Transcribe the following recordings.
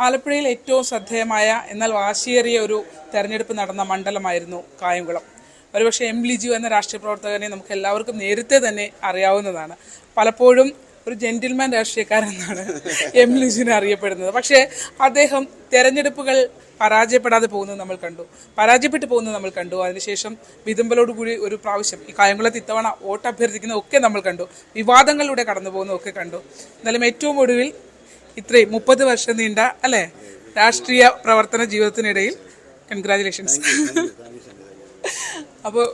ആലപ്പുഴയിൽ ഏറ്റവും ശ്രദ്ധേയമായ എന്നാൽ വാശിയേറിയ ഒരു തെരഞ്ഞെടുപ്പ് നടന്ന മണ്ഡലമായിരുന്നു കായംകുളം. ഒരുപക്ഷെ എം ലിജു എന്ന രാഷ്ട്രീയ പ്രവർത്തകനെ നമുക്ക് എല്ലാവർക്കും നേരത്തെ തന്നെ അറിയാവുന്നതാണ്. പലപ്പോഴും ഒരു ജെന്റിൽമാൻ രാഷ്ട്രീയക്കാരെന്നാണ് എം ലിജുവിനെ അറിയപ്പെടുന്നത്. പക്ഷേ അദ്ദേഹം തെരഞ്ഞെടുപ്പുകൾ പരാജയപ്പെടാതെ പോകുന്നത് നമ്മൾ കണ്ടു, പരാജയപ്പെട്ടു പോകുന്നത് നമ്മൾ കണ്ടു. അതിനുശേഷം വിതുമ്പലോടുകൂടി ഒരു പ്രാവശ്യം ഈ കായംകുളത്ത് ഇത്തവണ വോട്ട് അഭ്യർത്ഥിക്കുന്നതൊക്കെ നമ്മൾ കണ്ടു, വിവാദങ്ങളിലൂടെ കടന്നു പോകുന്നതൊക്കെ കണ്ടു. എന്നാലും ഏറ്റവും ഒടുവിൽ ഇത്രയും 30 വർഷം നീണ്ട അല്ലേ രാഷ്ട്രീയ പ്രവർത്തന ജീവിതത്തിനിടയിൽ കൺഗ്രാജുലേഷൻസ്. അപ്പോൾ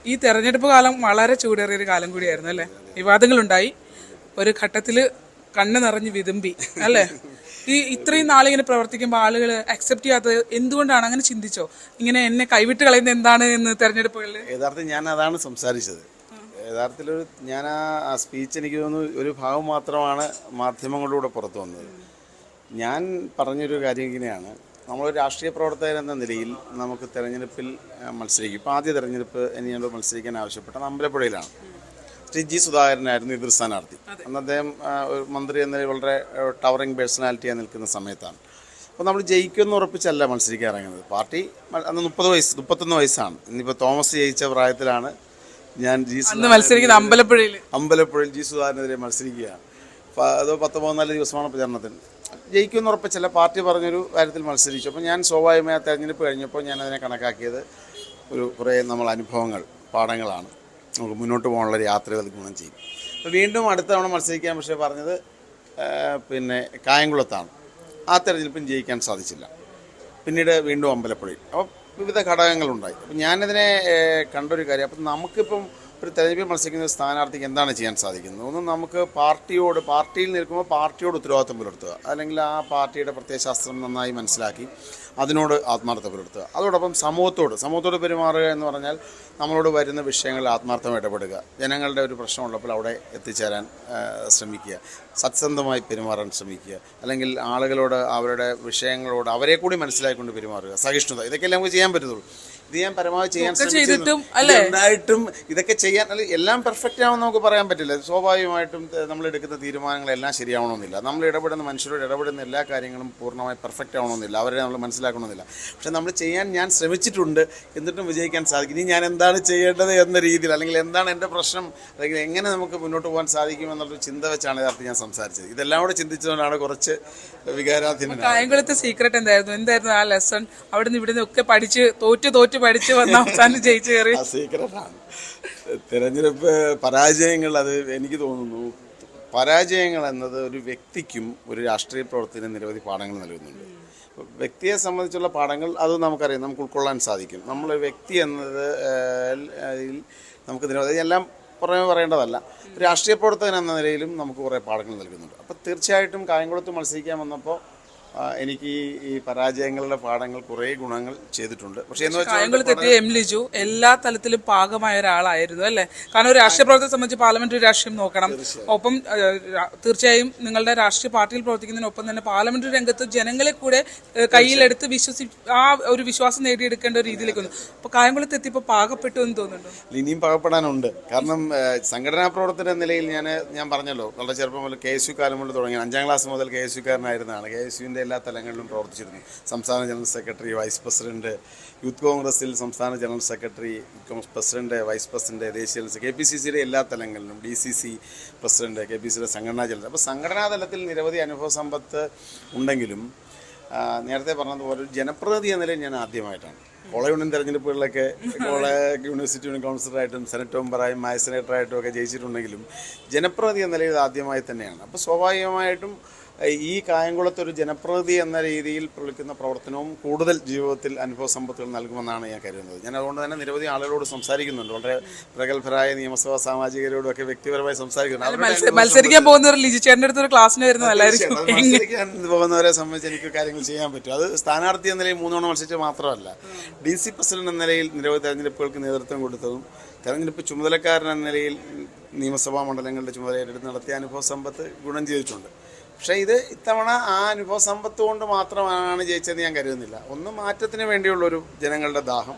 ഈ തെരഞ്ഞെടുപ്പ് കാലം വളരെ ചൂടേറിയൊരു കാലം കൂടിയായിരുന്നു അല്ലേ. വിവാദങ്ങളുണ്ടായി, ഒരു ഘട്ടത്തിൽ കണ്ണ് നിറഞ്ഞ് വിതുമ്പി അല്ലേ. ഇത്രയും നാളിങ്ങനെ പ്രവർത്തിക്കുമ്പോൾ ആളുകൾ അക്സെപ്റ്റ് ചെയ്യാത്തത് എന്തുകൊണ്ടാണ്? അങ്ങനെ ചിന്തിച്ചോ? ഇങ്ങനെ എന്നെ കൈവിട്ട് കളയുന്നത് എന്താണ് എന്ന് തെരഞ്ഞെടുപ്പുകളിൽ? യഥാർത്ഥം ഞാൻ അതാണ് സംസാരിച്ചത്. യഥാർത്ഥത്തിൽ ഞാൻ ആ സ്പീച്ച് എനിക്ക് തോന്നുന്നു ഒരു ഭാഗം മാത്രമാണ് മാധ്യമങ്ങളിലൂടെ പുറത്തു വന്നത്. ഞാൻ പറഞ്ഞൊരു കാര്യം ഇങ്ങനെയാണ്, നമ്മളൊരു രാഷ്ട്രീയ പ്രവർത്തകൻ എന്ന നിലയിൽ നമുക്ക് തെരഞ്ഞെടുപ്പിൽ മത്സരിക്കും. ഇപ്പോൾ ആദ്യ തെരഞ്ഞെടുപ്പ് എന്നോട് മത്സരിക്കാൻ ആവശ്യപ്പെട്ടത് അമ്പലപ്പുഴയിലാണ്. ശ്രീ ജി സുധാകരനായിരുന്നു എതിർ സ്ഥാനാർത്ഥി. അന്ന് അദ്ദേഹം ഒരു മന്ത്രി എന്ന വളരെ ടവറിംഗ് പേഴ്സണാലിറ്റിയായി നിൽക്കുന്ന സമയത്താണ്. അപ്പോൾ നമ്മൾ ജയിക്കുമെന്ന് ഉറപ്പിച്ചല്ല മത്സരിക്കാൻ ഇറങ്ങുന്നത്. പാർട്ടി അന്ന് 31 വയസ്സാണ്. ഇന്നിപ്പോൾ തോമസ് ജയിച്ച പ്രായത്തിലാണ് ഞാൻ അമ്പലപ്പുഴയിൽ ജി സുധാകരനെതിരെ മത്സരിക്കുകയാണ്. അത് 14 ദിവസമാണ് പ്രചരണത്തിന്. ജയിക്കുമെന്ന് ഉറപ്പിച്ചല്ല, പാർട്ടി പറഞ്ഞൊരു കാര്യത്തിൽ മത്സരിച്ചു. അപ്പോൾ ഞാൻ സ്വാഭാവികമായി തെരഞ്ഞെടുപ്പ് കഴിഞ്ഞപ്പോൾ ഞാൻ അതിനെ കണക്കാക്കിയത് കുറേ നമ്മൾ അനുഭവങ്ങൾ, പാഠങ്ങളാണ്, നമുക്ക് മുന്നോട്ട് പോകാനുള്ളൊരു യാത്രയിൽ അത് ഗുണം ചെയ്യും. അപ്പോൾ വീണ്ടും അടുത്ത തവണ മത്സരിക്കാൻ പക്ഷേ പറഞ്ഞത് കായംകുളത്താണ്. ആ തെരഞ്ഞെടുപ്പിന് ജയിക്കാൻ സാധിച്ചില്ല. പിന്നീട് വീണ്ടും അമ്പലപ്പുഴയിൽ. അപ്പോൾ വിവിധ ഘടകങ്ങളുണ്ടായി. അപ്പം ഞാനതിനെ കണ്ടൊരു കാര്യം, അപ്പം നമുക്കിപ്പം ഒരു തെരഞ്ഞെടുപ്പിൽ മത്സരിക്കുന്ന സ്ഥാനാർത്ഥിക്ക് എന്താണ് ചെയ്യാൻ സാധിക്കുന്നത്? ഒന്ന്, നമുക്ക് പാർട്ടിയിൽ നിൽക്കുമ്പോൾ പാർട്ടിയോട് ഉത്തരവാദിത്വം പുലർത്തുക, അല്ലെങ്കിൽ ആ പാർട്ടിയുടെ പ്രത്യയശാസ്ത്രം നന്നായി മനസ്സിലാക്കി അതിനോട് ആത്മാർത്ഥത പുലർത്തുക. അതോടൊപ്പം സമൂഹത്തോട് പെരുമാറുക എന്ന് പറഞ്ഞാൽ നമ്മളോട് വരുന്ന വിഷയങ്ങളിൽ ആത്മാർത്ഥം ഇടപെടുക, ജനങ്ങളുടെ ഒരു പ്രശ്നമുള്ളപ്പോൾ അവിടെ എത്തിച്ചേരാൻ ശ്രമിക്കുക, സത്യസന്ധമായി പെരുമാറാൻ ശ്രമിക്കുക, അല്ലെങ്കിൽ ആളുകളോട് അവരുടെ വിഷയങ്ങളോട് അവരെ കൂടി മനസ്സിലാക്കിക്കൊണ്ട് പെരുമാറുക, സഹിഷ്ണുത, ഇതൊക്കെയല്ലേ നമുക്ക് ചെയ്യാൻ പറ്റുള്ളൂ. ഇത് ഞാൻ പരമാവധി ചെയ്യാൻ ശ്രമിച്ചിട്ടും ഇതൊക്കെ ചെയ്യാൻ എല്ലാം പെർഫെക്റ്റ് ആണെന്ന് നമുക്ക് പറയാൻ പറ്റില്ല. സ്വാഭാവികമായിട്ടും നമ്മൾ എടുക്കുന്ന തീരുമാനങ്ങളെല്ലാം ശരിയാവണമെന്നില്ല. നമ്മൾ ഇടപെടുന്ന മനുഷ്യരോട് ഇടപെടുന്ന എല്ലാ കാര്യങ്ങളും പൂർണ്ണമായി പെർഫെക്റ്റ് ആവണമെന്നില്ല, അവരെ നമ്മൾ മനസ്സിലാക്കണമെന്നില്ല. പക്ഷെ നമ്മൾ ഞാൻ ശ്രമിച്ചിട്ടുണ്ട്, എന്നിട്ടും വിജയിക്കാൻ സാധിക്കും. ഇനി ഞാൻ എന്താണ് ചെയ്യേണ്ടത് എന്ന രീതിയിൽ, അല്ലെങ്കിൽ എന്താണ് എൻ്റെ പ്രശ്നം, അല്ലെങ്കിൽ എങ്ങനെ നമുക്ക് മുന്നോട്ട് പോകാൻ സാധിക്കുമെന്നുള്ളൊരു ചിന്ത വെച്ചാണ് യഥാർത്ഥം ഞാൻ സംസാരിച്ചത്. ഇതെല്ലാം കൂടെ ചിന്തിച്ചുകൊണ്ടാണ് കുറച്ച് വികാരാധീനം. കായംകുളത്തെ സീക്രട്ട് എന്തായിരുന്നു ആ ലെസൺ? അവിടുന്ന് ഇവിടുന്ന് ഒക്കെ തോറ്റ് പഠിച്ച് വന്ന അവസാനം ജയിച്ചു കയറി. സീക്രട്ടാണ് തെരഞ്ഞെടുപ്പ് പരാജയങ്ങൾ. അത് എനിക്ക് തോന്നുന്നു, പരാജയങ്ങൾ എന്നത് ഒരു വ്യക്തിക്കും ഒരു രാഷ്ട്രീയ പ്രവർത്തനം നിരവധി പാഠങ്ങൾ നൽകുന്നുണ്ട്. വ്യക്തിയെ സംബന്ധിച്ചുള്ള പാഠങ്ങൾ അത് നമുക്കറിയാം, നമുക്ക് ഉൾക്കൊള്ളാൻ സാധിക്കും. നമ്മൾ വ്യക്തി എന്നത് നമുക്ക് നിരവധി എല്ലാം പറയേണ്ടതല്ല. രാഷ്ട്രീയ പ്രവർത്തകൻ എന്ന നിലയിലും നമുക്ക് കുറേ പാഠങ്ങൾ നൽകുന്നുണ്ട്. അപ്പോൾ തീർച്ചയായിട്ടും കായംകുളത്ത് മത്സരിക്കാൻ വന്നപ്പോൾ എനിക്ക് ഈ പരാജയങ്ങളുടെ പാഠങ്ങൾ കുറേ ഗുണങ്ങൾ ചെയ്തിട്ടുണ്ട്. പക്ഷേ കായംകുളത്തെത്തിയ എം ലിജു എല്ലാ തലത്തിലും പാകമായ ഒരാളായിരുന്നു അല്ലേ. കാരണം ഒരു രാഷ്ട്രീയ പ്രവർത്തനം സംബന്ധിച്ച് പാർലമെന്ററി രാഷ്ട്രീയം നോക്കണം. ഒപ്പം തീർച്ചയായും നിങ്ങളുടെ രാഷ്ട്രീയ പാർട്ടിയിൽ പ്രവർത്തിക്കുന്നതിനൊപ്പം തന്നെ പാർലമെന്ററി രംഗത്ത് ജനങ്ങളെ കൂടെ കയ്യിലെടുത്ത് ആ ഒരു വിശ്വാസം നേടിയെടുക്കേണ്ട ഒരു രീതിയിലേക്ക് വന്നു. അപ്പൊ കായംകുളത്ത് എത്തിയപ്പോൾ പാകപ്പെട്ടു എന്ന് തോന്നുന്നുണ്ടോ? ഇനിയും പാകപ്പെടാനുണ്ട്. കാരണം സംഘടനാ പ്രവർത്തന നിലയിൽ ഞാൻ പറഞ്ഞല്ലോ, വളരെ ചെറുപ്പം മുതൽ KSU കാലം കൊണ്ട് തുടങ്ങി. 5ാം ക്ലാസ് മുതൽ KSU കാരനായിരുന്നതാണ്. KSUവിൻ്റെ എല്ലാ തലങ്ങളിലും പ്രവർത്തിച്ചിരുന്നു. സംസ്ഥാന general secretary, vice president, youth കോൺഗ്രസിൽ സംസ്ഥാന general secretary, president, vice president, ദേശീയ KPCCയുടെ എല്ലാ തലങ്ങളിലും, DCC പ്രസിഡന്റ്, KPCCയുടെ സംഘടനാ ജനറൽ. അപ്പോൾ സംഘടനാ തലത്തിൽ നിരവധി അനുഭവ സമ്പത്ത് ഉണ്ടെങ്കിലും നേരത്തെ പറഞ്ഞതുപോലെ ഒരു ജനപ്രതിനിധി എന്ന നിലയിൽ ഞാൻ ആദ്യമായിട്ടാണ് കോളേജ് യൂണിയൻ തെരഞ്ഞെടുപ്പുകളിലൊക്കെ യൂണിവേഴ്സിറ്റി യൂണിയൻ കൗൺസിലറായിട്ടും സെനറ്റ് മെമ്പറായും മാജിസ്ട്രേറ്ററായിട്ടും ഒക്കെ ജയിച്ചിട്ടുണ്ടെങ്കിലും ജനപ്രതിനിധി എന്ന നിലയിൽ ആദ്യമായി തന്നെയാണ്. അപ്പോൾ സ്വാഭാവികമായിട്ടും ഈ കായംകുളത്തൊരു ജനപ്രതിനിധി എന്ന രീതിയിൽ വിളിക്കുന്ന പ്രവർത്തനവും കൂടുതൽ ജീവിതത്തിൽ അനുഭവ സമ്പത്തുകൾ നൽകുമെന്നാണ് ഞാൻ കരുതുന്നത്. ഞാൻ അതുകൊണ്ട് തന്നെ നിരവധി ആളുകളോട് സംസാരിക്കുന്നുണ്ട്. വളരെ പ്രഗത്ഭരായ നിയമസഭാ സാമാജികരോടും ഒക്കെ വ്യക്തിപരമായി സംസാരിക്കുന്നുണ്ട്. മത്സരിക്കാൻ പോകുന്നവരെ സംബന്ധിച്ച് എനിക്ക് കാര്യങ്ങൾ ചെയ്യാൻ പറ്റും. അത് സ്ഥാനാർത്ഥി എന്ന നിലയിൽ 3 തവണ മത്സരിച്ച് മാത്രമല്ല, DC പ്രസിഡന്റ് എന്ന നിലയിൽ നിരവധി തെരഞ്ഞെടുപ്പുകൾക്ക് നേതൃത്വം കൊടുത്തതും തെരഞ്ഞെടുപ്പ് ചുമതലക്കാരൻ എന്ന നിലയിൽ നിയമസഭാ മണ്ഡലങ്ങളുടെ ചുമതല ഏറ്റെടുത്ത് നടത്തിയ അനുഭവ സമ്പത്ത് ഗുണം ചെയ്തിട്ടുണ്ട്. പക്ഷേ ഇത് ഇത്തവണ ആ അനുഭവ സമ്പത്ത് കൊണ്ട് മാത്രമാണ് ജയിച്ചതെന്ന് ഞാൻ കരുതുന്നില്ല. ഒന്ന്, മാറ്റത്തിന് വേണ്ടിയുള്ളൊരു ജനങ്ങളുടെ ദാഹം.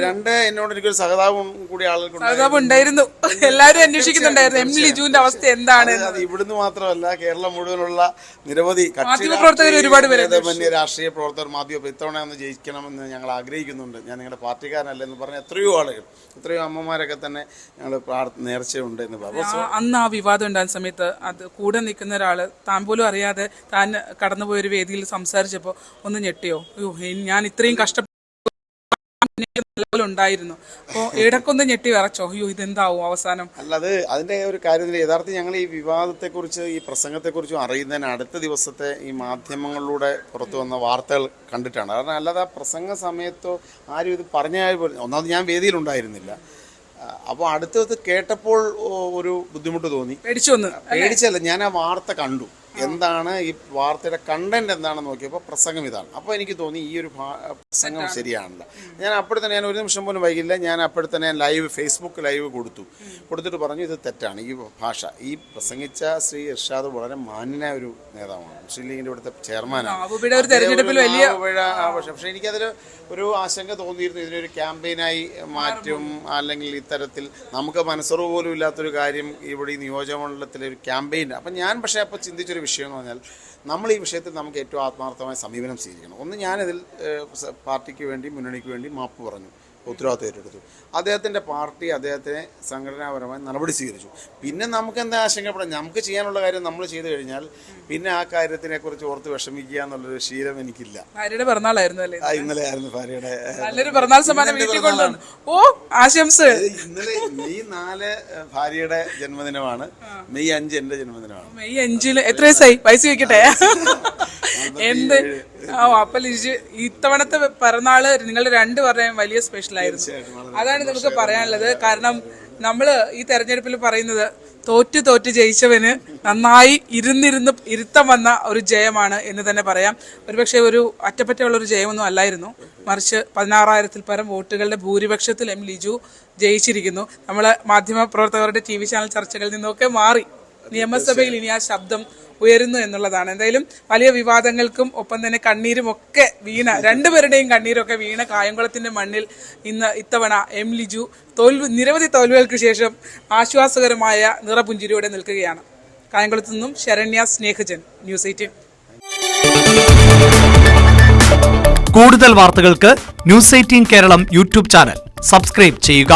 രണ്ട്, എന്നോട് എനിക്കൊരു സഹതാപം കൂടി ആളുകൾക്കുണ്ടായിരുന്നു. എല്ലാവരും അന്വേഷിക്കുന്നുണ്ടായിരുന്നു എം ലിജുവിന്റെ അവസ്ഥ എന്താണ്. അത് ഇവിടുന്ന് മാത്രമല്ല, കേരളം മുഴുവനുള്ള നിരവധി മന്യ രാഷ്ട്രീയ പ്രവർത്തകർ, മാധ്യമ ഇത്തവണ ഒന്ന് ജയിക്കണമെന്ന് ഞങ്ങൾ ആഗ്രഹിക്കുന്നുണ്ട്. ഞാൻ നിങ്ങളുടെ പാർട്ടിക്കാരനല്ലെന്ന് പറഞ്ഞ എത്രയോ ആളുകൾ, എത്രയോ അമ്മമാരൊക്കെ തന്നെ ഞങ്ങൾ നേർച്ചയുണ്ട് എന്ന് പറഞ്ഞു. അന്ന് ആ വിവാദം ഉണ്ടാകുന്ന സമയത്ത് അത് കൂടെ നിൽക്കുന്ന ഒരാള് താൻ പോലും അറിയാതെ താൻ കടന്നുപോയൊരു വേദിയിൽ സംസാരിച്ചപ്പോൾ ഒന്ന് ഞെട്ടിയോ? ഞാൻ ഇത്രയും കഷ്ടപ്പെട്ട ഉണ്ടായിരുന്നു, അപ്പോൾ ഇടക്കൊന്ന് ഞെട്ടി വിറച്ചോ? അയ്യോ, ഇതെന്താവും അവസാനം? അല്ലാതെ അതിന്റെ ഒരു കാര്യത്തിൽ യഥാർത്ഥം ഞങ്ങൾ ഈ വിവാദത്തെക്കുറിച്ച്, ഈ പ്രസംഗത്തെക്കുറിച്ചും അറിയുന്നതിന് അടുത്ത ദിവസത്തെ ഈ മാധ്യമങ്ങളിലൂടെ പുറത്തു വന്ന വാർത്തകൾ കണ്ടിട്ടാണ്. കാരണം അല്ലാതെ ആ പ്രസംഗ സമയത്തോ ആരും ഇത് പറഞ്ഞാൽ ഒന്നാമത് ഞാൻ വേദിയിലുണ്ടായിരുന്നില്ല. അപ്പോൾ അടുത്തത് കേട്ടപ്പോൾ ഒരു ബുദ്ധിമുട്ട് തോന്നി. പേടിച്ചല്ല, ഞാൻ ആ വാർത്ത കണ്ടു. എന്താണ് ഈ വാർത്തയുടെ കണ്ടന്റ് എന്താണെന്ന് നോക്കിയപ്പോൾ പ്രസംഗം ഇതാണ്. അപ്പോൾ എനിക്ക് തോന്നി ഈ ഒരു പ്രസംഗം ശരിയാണല്ലോ. ഞാൻ അപ്പോഴത്തന്നെ, ഞാൻ ഒരു നിമിഷം പോലും വൈകില്ല, ഞാൻ അപ്പോഴത്തന്നെ ഫേസ്ബുക്ക് ലൈവ് കൊടുത്തിട്ട് പറഞ്ഞു ഇത് തെറ്റാണ്, ഈ ഭാഷ. ഈ പ്രസംഗിച്ച ശ്രീ ഇർഷാദ് വളരെ മാന്യനായ ഒരു നേതാവാണ്, മുസ്ലിം ലീഗിന്റെ ഇവിടുത്തെ ചെയർമാനാണ്. പക്ഷെ എനിക്കതിൽ ഒരു ആശങ്ക തോന്നിയിരുന്നു, ഇതിനൊരു ക്യാമ്പയിനായി മാറ്റും, അല്ലെങ്കിൽ ഇത്തരത്തിൽ നമുക്ക് മനസ്സറിവ് പോലും ഇല്ലാത്തൊരു കാര്യം ഇവിടെ ഈ നിയോജകമണ്ഡലത്തിലെ ഒരു ക്യാമ്പയിൻ. അപ്പം ഞാൻ പക്ഷേ അപ്പോൾ ചിന്തിച്ചൊരു വിഷയം എന്ന് പറഞ്ഞാൽ, നമ്മൾ ഈ വിഷയത്തിൽ നമുക്ക് ഏറ്റവും ആത്മാർത്ഥമായ സമീപനം സ്വീകരിക്കണം. ഒന്ന്, ഞാനിതിൽ പാർട്ടിക്ക് വേണ്ടി, മുന്നണിക്ക് വേണ്ടി മാപ്പ് പറഞ്ഞു, ഉത്തരവാദിത്വം ഏറ്റെടുത്തു. അദ്ദേഹത്തിൻ്റെ പാർട്ടി അദ്ദേഹത്തെ സംഘടനാപരമായി നടപടി സ്വീകരിച്ചു. പിന്നെ നമുക്ക് എന്താ ആശങ്കപ്പെടാം? നമുക്ക് ചെയ്യാനുള്ള കാര്യം നമ്മൾ ചെയ്തു കഴിഞ്ഞാൽ പിന്നെ ആ കാര്യത്തിനെ കുറിച്ച് ഓർത്ത് വിഷമിക്കുക എന്നുള്ളൊരു ശീലം എനിക്കില്ല. ഭാര്യയുടെ പിറന്നാളായിരുന്നു അല്ലേ? ഇന്നലെ ആയിരുന്നു ഭാര്യയുടെ നല്ലൊരു പിറന്നാൾ സമ്മാനം വീട്ടിൽ കൊണ്ടുവന്നു. ഓ, ആശംസ. ഇന്നലെ മെയ് 4 ഭാര്യയുടെ ജന്മദിനമാണ്, മെയ് 5 എന്റെ ജന്മദിനമാണ്. മെയ് 5 എത്ര വയസ്സായി? വയസ്സ് വെക്കട്ടെ. എന്ത് അപ്പൊ ഇത്തവണത്തെ പിറന്നാള് നിങ്ങളുടെ രണ്ടുപേരുടെയും വലിയ സ്പെഷ്യൽ ആയിരുന്നു. അതാണ് നമുക്ക് പറയാനുള്ളത്. കാരണം നമ്മള് ഈ തെരഞ്ഞെടുപ്പിൽ പറയുന്നത് തോറ്റ് ജയിച്ചവന് നന്നായി ഇരുത്തം വന്ന ഒരു ജയമാണ് എന്ന് തന്നെ പറയാം. ഒരുപക്ഷെ ഒരു അറ്റപ്പറ്റുള്ള ഒരു ജയമൊന്നും അല്ലായിരുന്നു, മറിച്ച് 16,000-ൽ പരം വോട്ടുകളുടെ ഭൂരിപക്ഷത്തിൽ എം ലിജു ജയിച്ചിരിക്കുന്നു. നമ്മള് മാധ്യമ പ്രവർത്തകരുടെ TV ചാനൽ ചർച്ചകളിൽ നിന്നൊക്കെ മാറി നിയമസഭയിൽ ഇനി ആ ശബ്ദം ഉയരുന്നു എന്നുള്ളതാണ്. എന്തായാലും വലിയ വിവാദങ്ങൾക്കും ഒപ്പം തന്നെ കണ്ണീരും ഒക്കെ വീണ, രണ്ടുപേരുടെയും കണ്ണീരൊക്കെ വീണ കായംകുളത്തിന്റെ മണ്ണിൽ ഇത്തവണ എം ലിജു നിരവധി തോൽവികൾക്ക് ശേഷം ആശ്വാസകരമായ നിറപുഞ്ചിരിയോടെ നിൽക്കുകയാണ്. കായംകുളത്തു നിന്നും ശരണ്യ സ്നേഹജൻ, ന്യൂസ് 18. കൂടുതൽ വാർത്തകൾക്ക് news 18 Keralam YouTube channel subscribe ചെയ്യുക.